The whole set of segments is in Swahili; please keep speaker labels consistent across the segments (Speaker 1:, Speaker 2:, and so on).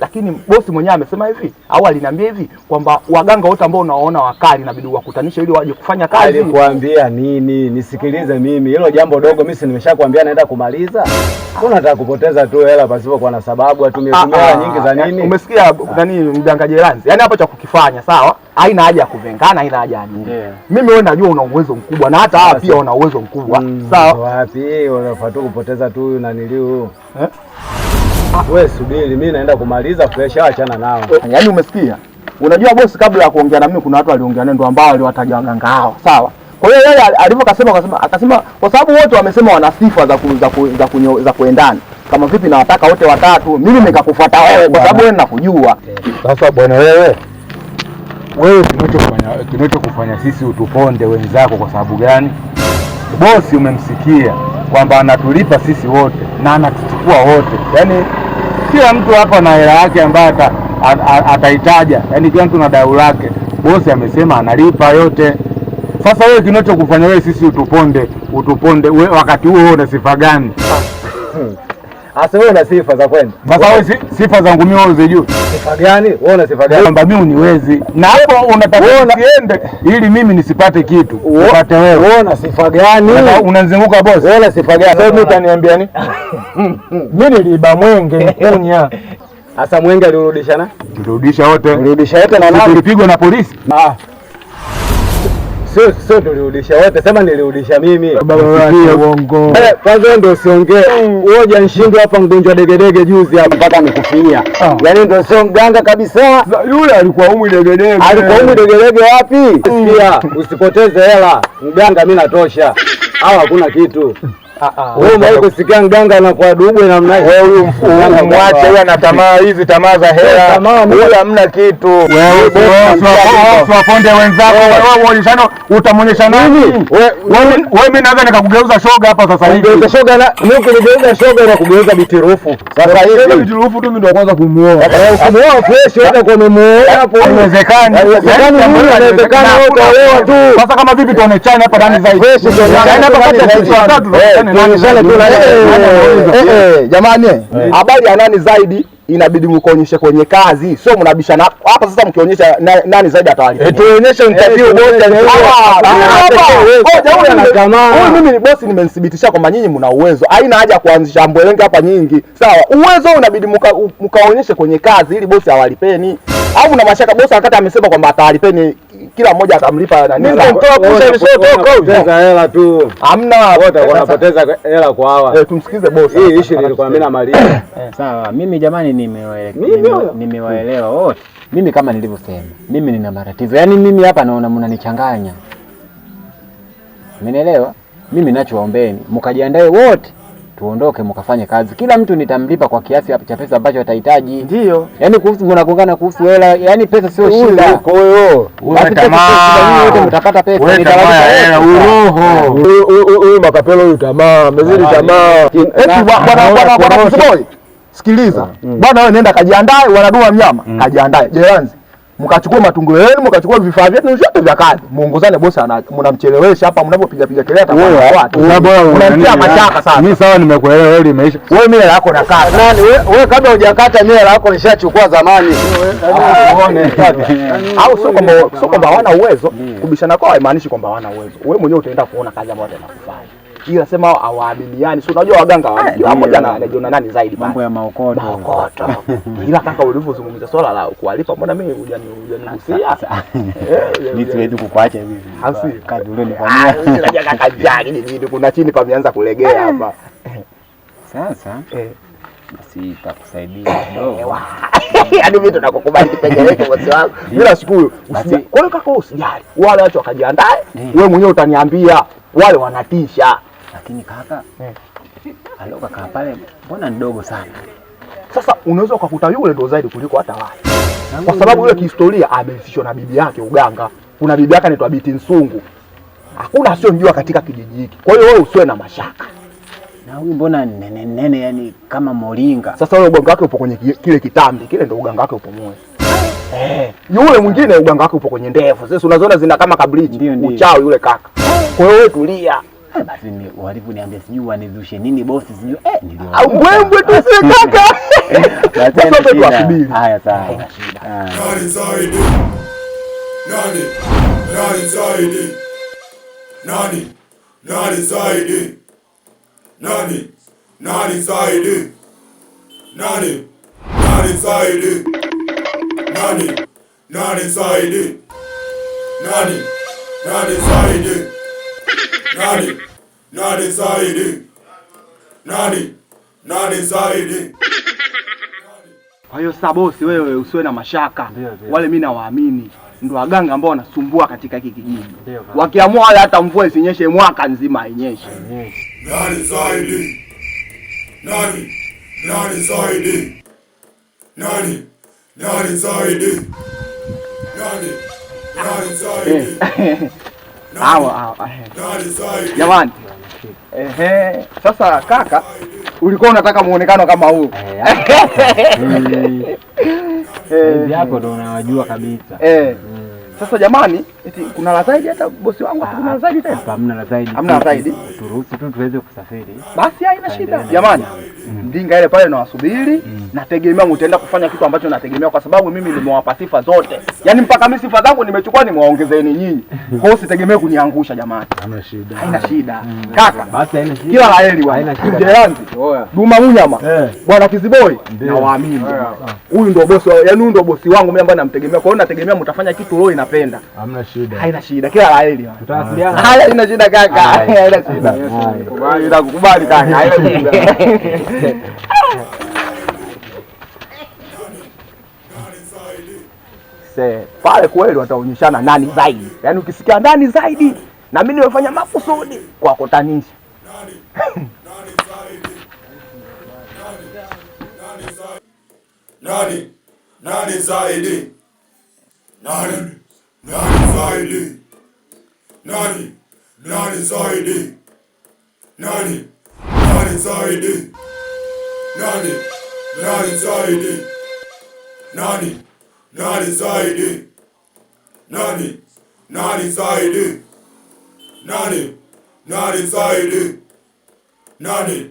Speaker 1: lakini bosi mwenyewe amesema hivi au aliniambia hivi kwamba waganga wote ambao unaona wakali inabidi wakutanishe ili waje kufanya kazi.
Speaker 2: Alikwambia nini? Nisikilize mimi. Hilo jambo dogo mimi si nimeshakwambia naenda kumaliza. Mbona nataka kupoteza tu hela pasipo kwa na sababu atumie hela nyingi za nini?
Speaker 1: Umesikia nani mganga Jeranzi? Yaani hapo cha kukifanya sawa? Haina haja ya kuvengana, haina haja ya nini. Mimi wewe najua una uwezo mkubwa na hata hawa pia wana uwezo mkubwa. Sawa?
Speaker 2: Wapi? Unafaa tu kupoteza tu na niliu. Wewe subiri, mimi naenda kumaliza fresh, achana nao.
Speaker 1: Yaani umesikia? Unajua bosi, kabla ya kuongea na mimi kuna watu waliongea naye ndio ambao waliwataja waganga hao. Sawa? Kwa hiyo yeye akasema kwa sababu wote wamesema wana sifa za kuendana. Kama vipi na wataka wote watatu, mimi nikakufuata wewe kwa sababu wewe ninakujua.
Speaker 3: Sasa bwana wewe kinachokufanya sisi utuponde wenzako kwa sababu gani? Bosi umemsikia kwamba anatulipa sisi wote na anatuchukua wote. Yaani kila mtu hapa na hela yake ambayo ataitaja. Yaani kila mtu na dau lake. Bosi amesema analipa yote. Sasa wewe kinachokufanya wewe sisi utuponde wewe wakati huo una sifa gani?
Speaker 2: Asa wewe una sifa za kwenda.
Speaker 3: Sasa wewe sifa zangu mimi wewe unazijua.
Speaker 2: Sifa gani? Wewe una sifa gani?
Speaker 3: Kwamba mimi uniwezi. Na hapo unataka niende ili mimi nisipate kitu. Upate wewe.
Speaker 2: Wewe una sifa gani?
Speaker 3: Unanizunguka boss.
Speaker 2: Wewe una sifa gani?
Speaker 3: Sasa mimi utaniambia nini? Mimi niliiba mwenge Mkunya.
Speaker 2: Sasa mwenge alirudisha na?
Speaker 3: Tulirudisha wote.
Speaker 2: Tulirudisha wote na nani?
Speaker 3: Tulipigwa na polisi.
Speaker 2: Sio tulirudisha wote, sema nilirudisha mimi.
Speaker 3: Baba wewe uongo.
Speaker 2: Kwanza ndio usiongee. Wewe janishindwa hapa mgonjwa degedege juzi hapa mpaka nikufia. Yaani ndio sio mganga kabisa.
Speaker 3: Yule alikuwa umwi degedege.
Speaker 2: Alikuwa umwi degedege wapi? Sikia, usipoteze hela. Mganga mimi natosha. Hawa hakuna kitu. Wewe mbona kusikia mganga anakuwa dubwe namna hiyo?
Speaker 3: Wewe huyu mwache, yeye ana tamaa hizi, tamaa za hela. Wewe hamna kitu. Wewe usiwaponde wenzako. Wewe uonyeshano utamonyesha nani? Wewe mimi naweza nikakugeuza shoga hapa sasa hivi.
Speaker 2: Ungeuza shoga na mimi kunigeuza shoga na kugeuza bitirufu.
Speaker 3: Sasa hivi bitirufu tu mimi ndo kwanza kumuoa.
Speaker 2: Kumuoa fresh wewe kwa umemuoa hapo.
Speaker 3: Haiwezekani.
Speaker 2: Inawezekana wewe tu.
Speaker 3: Sasa kama vipi tuonechane hapa ndani zaidi? Yaani hapa kati ya sisi watatu
Speaker 1: jamani, habari ya nani zaidi inabidi mkuonyeshe kwenye kazi, sio mnabishana hapa. Sasa mkionyesha nani zaidi atawalipa,
Speaker 3: tuonyeshe interview bosi.
Speaker 1: Huyu mimi ni bosi, nimenithibitisha kwamba nyinyi mna uwezo. Haina haja kuanzisha mbwelenge hapa nyingi, sawa? Uwezo unabidi mkaonyeshe kwenye kazi ili bosi awalipeni. Au na mashaka bosi akata amesema kwamba atawalipeni, kila mmoja atamlipa nani.
Speaker 3: Mimi nimtoa kusha
Speaker 2: kupoteza hela tu.
Speaker 1: Hamna
Speaker 2: wote wanapoteza hela kwa hawa.
Speaker 1: Tumsikize bosi.
Speaker 2: Hii ishi nilikuwa mimi na Maria.
Speaker 4: Sawa, mimi jamani nimewaelewa wote. Mimi kama nilivyosema, mimi nina matatizo. Yaani mimi hapa naona mnanichanganya. Umenielewa? Mimi ninachowaombeni, mkajiandae wote. Tuondoke mkafanye kazi. Kila mtu nitamlipa kwa kiasi cha pesa ambacho atahitaji.
Speaker 1: Ndio.
Speaker 4: Yaani kuhusu mnagongana kuhusu hela, yaani pesa sio shida.
Speaker 3: Kwa hiyo
Speaker 4: wote mtapata pesa.
Speaker 3: Nitawalipa hela uroho.
Speaker 1: Huyu makapelo huyu tamaa, mezidi tamaa. Eti bwana Msiboi. Sikiliza. Bwana wewe nenda kajiandae, wanadua mnyama. Kajiandae. Jeranzi. Mkachukua matungo yenu, mkachukua vifaa vyetu vyote vya kazi. Muongozane bosi, mnamchelewesha hapa mnapopiga kelele hata kwa watu. Unamtia mashaka sana.
Speaker 3: Mimi sawa, nimekuelewa, wewe imeisha.
Speaker 1: Wewe mimi hela yako nakata.
Speaker 2: Nani wewe kabla hujakata mimi hela yako nishachukua zamani.
Speaker 1: Au sio kwamba hawana uwezo. Kubishana kwao haimaanishi kwamba hawana uwezo. Wewe mwenyewe utaenda kuona kazi ambayo wanakufanya. Ila sema hawaamiliani. Si unajua waganga pamoja na anajiona nani zaidi bana.
Speaker 4: Mambo ya maokoto.
Speaker 1: Ila kaka ulivyozungumza swala la kuwalipa, mbona mimi hujanigusia?
Speaker 4: Mimi siwezi kukuacha hivi.
Speaker 1: Hasi
Speaker 4: kazi ule nifanyia.
Speaker 1: Unajua kaka jagi ni kuna chini pameanza kulegea hapa.
Speaker 4: Sasa basi takusaidia kidogo.
Speaker 1: Yaani mimi tunakukubali kipengele bosi wangu. Bila shukuru. Kwa hiyo kaka usijali. Wale watu wakajiandae. Wewe mwenyewe utaniambia wale wanatisha.
Speaker 4: Lakini kaka aloka kaa pale mbona ndogo sana.
Speaker 1: Sasa unaweza ukakuta yule ndo zaidi kuliko hata wale. Kwa sababu yule kihistoria amefishwa na bibi yake uganga. Kuna bibi yake anaitwa Biti Nsungu. Hakuna asiyomjua katika kijiji hiki. Kwa hiyo wewe usiwe na mashaka.
Speaker 4: Na huyu mbona nene yani kama moringa.
Speaker 1: Sasa wewe uganga wake upo kwenye kile kitambi, kile ndo uganga wake upo moyo. Yule mwingine uganga wake upo kwenye ndevu. Sasa unaziona zina kama kabrichi. Uchawi yule kaka. Kwa hiyo wewe tulia.
Speaker 4: Basi ni walivyoniambia sijui wanizushe nini bosi sijui nilio.
Speaker 1: Au wewe tu si kaka.
Speaker 4: Basi
Speaker 1: tuasubiri.
Speaker 4: Haya sawa.
Speaker 5: Nani zaidi? Nani? Nani zaidi? Nani? Nani zaidi? Nani? Nani zaidi? Nani? Nani zaidi? Nani? Nani zaidi? Nani? Nani zaidi? Nani? Nani zaidi? Nani? Nani zaidi?
Speaker 1: Kwa hiyo sasa bosi, wewe usiwe na mashaka. Wale mimi nawaamini ndio waganga ambao wanasumbua katika hiki kijiji. Wakiamua wale hata mvua isinyeshe mwaka nzima inyeshe.
Speaker 5: Nani zaidi? Nani? Nani zaidi? Nani? Nani zaidi? Nani? Nani zaidi?
Speaker 1: Hawa.
Speaker 5: Nani zaidi?
Speaker 1: Jamani. Sasa kaka, ulikuwa unataka muonekano kama huu.
Speaker 4: Hivi hapo ndo unawajua kabisa.
Speaker 1: Sasa jamani, eti kuna la zaidi hata bosi wangu kuna la zaidi tena?
Speaker 4: Hamna la zaidi.
Speaker 1: Hamna la zaidi.
Speaker 4: Turuhusu tu tuweze kusafiri.
Speaker 1: Basi haina shida. Jamani, Mdinga ile pale nawasubiri, nategemea mtaenda kufanya kitu ambacho nategemea kwa sababu mimi nimewapa sifa zote. Yaani mpaka mimi sifa zangu nimechukua nimewaongezeeni nyinyi. Kwa hiyo usitegemee kuniangusha jamani.
Speaker 3: Hamna shida.
Speaker 1: Haina shida. Kaka,
Speaker 4: Basi haina shida.
Speaker 1: kila la heri bwana.
Speaker 4: Haina shida.
Speaker 1: Jeranzi. Duma Munyama. Bwana Kiziboi. Nawaamini. Huyu ndio bosi, yaani huyu ndio bosi wangu mimi ambaye namtegemea. Kwa hiyo nategemea mtafanya kitu roho inapenda.
Speaker 3: Hamna shida.
Speaker 1: Haina shida. Kila la heri bwana.
Speaker 4: Tutawasiliana.
Speaker 1: Haina shida kaka. Haina shida. Nakukubali kaka. Haina shida. Pale kweli wataonyeshana nani zaidi. Yaani ukisikia nani zaidi na mimi nimefanya makusudi kwa kutanisha.
Speaker 5: Nani? Nani zaidi? Nani? Nani zaidi? Nani? Nani zaidi? Nani? Nani zaidi? Nani? Nani zaidi? Nani? Nani zaidi? Nani? Nani zaidi? Nani? Nani zaidi? Nani? Nani zaidi? Nani?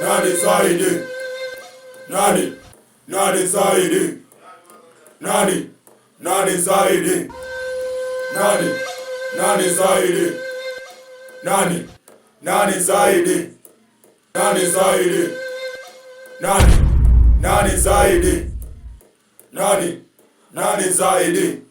Speaker 5: Nani zaidi? Nani? Nani zaidi? Nani? Nani zaidi? Nani? Nani zaidi? Nani? Nani zaidi? Nani zaidi? Nani? Nani zaidi? Nani? Nani zaidi?